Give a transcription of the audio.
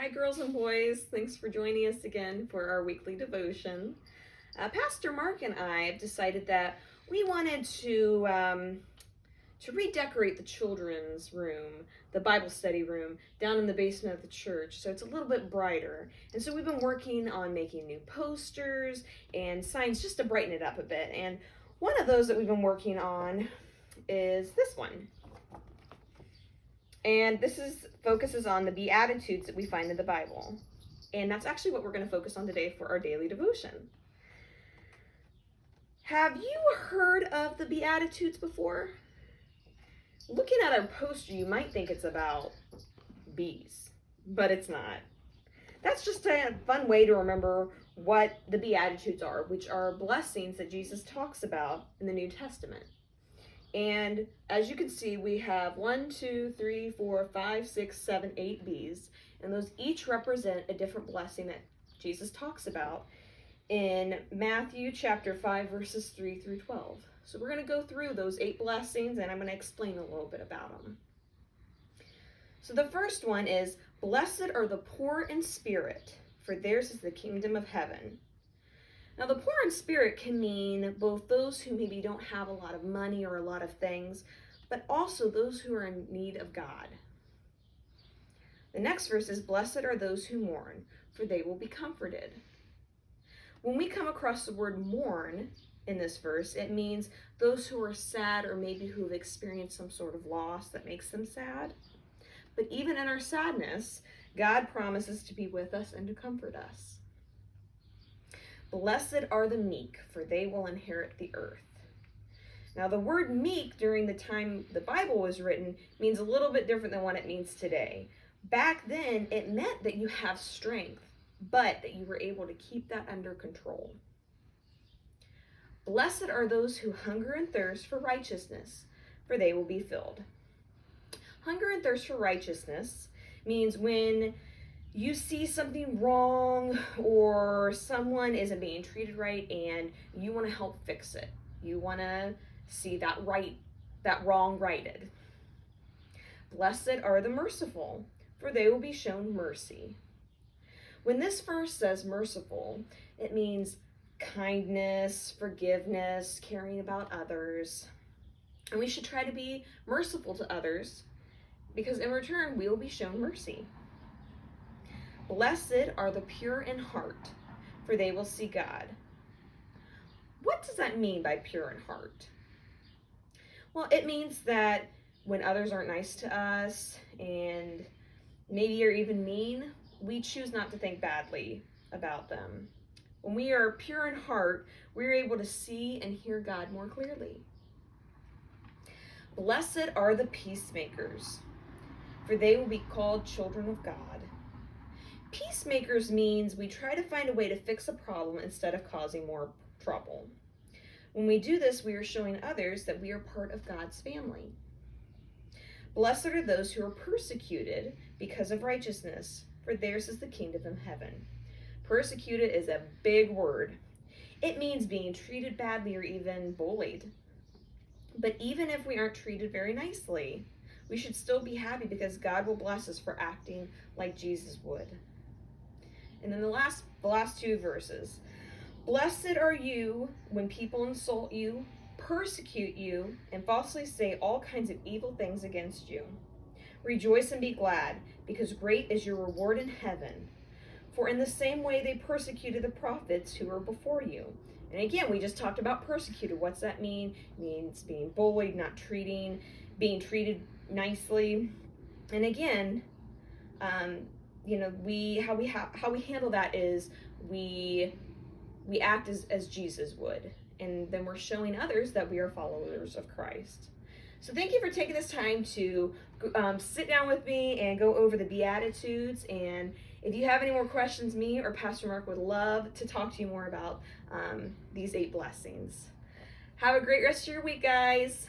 Hi, girls and boys. Thanks for joining us again for our weekly devotion. Pastor Mark and I have decided that we wanted to redecorate the children's room, the Bible study room, down in the basement of the church, so it's a little bit brighter. And so we've been working on making new posters and signs just to brighten it up a bit. And one of those that we've been working on is this one. And this focuses on the Beatitudes that we find in the Bible. And that's actually what we're going to focus on today for our daily devotion. Have you heard of the Beatitudes before? Looking at our poster, you might think it's about bees, but it's not. That's just a fun way to remember what the Beatitudes are, which are blessings that Jesus talks about in the New Testament. And as you can see, we have 1, 2, 3, 4, 5, 6, 7, 8 bees. And those each represent a different blessing that Jesus talks about in Matthew chapter 5, verses 3 through 12. So we're going to go through those 8 blessings, and I'm going to explain a little bit about them. So the first one is, "Blessed are the poor in spirit, for theirs is the kingdom of heaven." Now, the poor in spirit can mean both those who maybe don't have a lot of money or a lot of things, but also those who are in need of God. The next verse is, "Blessed are those who mourn, for they will be comforted." When we come across the word mourn in this verse, it means those who are sad or maybe who have experienced some sort of loss that makes them sad. But even in our sadness, God promises to be with us and to comfort us. "Blessed are the meek, for they will inherit the earth." Now, the word meek during the time the Bible was written means a little bit different than what it means today. Back then, it meant that you have strength, but that you were able to keep that under control. "Blessed are those who hunger and thirst for righteousness, for they will be filled." Hunger and thirst for righteousness means when you see something wrong or someone isn't being treated right and you want to help fix it. You want to see that wrong righted. "Blessed are the merciful, for they will be shown mercy." When this verse says merciful, it means kindness, forgiveness, caring about others. And we should try to be merciful to others because in return we will be shown mercy. "Blessed are the pure in heart, for they will see God." What does that mean by pure in heart? Well, it means that when others aren't nice to us and maybe are even mean, we choose not to think badly about them. When we are pure in heart, we're able to see and hear God more clearly. "Blessed are the peacemakers, for they will be called children of God." Peacemakers means we try to find a way to fix a problem instead of causing more trouble. When we do this, we are showing others that we are part of God's family. "Blessed are those who are persecuted because of righteousness, for theirs is the kingdom of heaven." Persecuted is a big word. It means being treated badly or even bullied. But even if we aren't treated very nicely, we should still be happy because God will bless us for acting like Jesus would. And then the last 2 verses. "Blessed are you when people insult you, persecute you, and falsely say all kinds of evil things against you. Rejoice and be glad, because great is your reward in heaven. For in the same way they persecuted the prophets who were before you." And again, we just talked about persecuted. What's that mean? It means being bullied, being treated nicely. And again, how we handle that is we act as Jesus would, and then we're showing others that we are followers of Christ. So thank you for taking this time to sit down with me and go over the Beatitudes. And if you have any more questions, me or Pastor Mark would love to talk to you more about these 8 blessings. Have a great rest of your week, guys.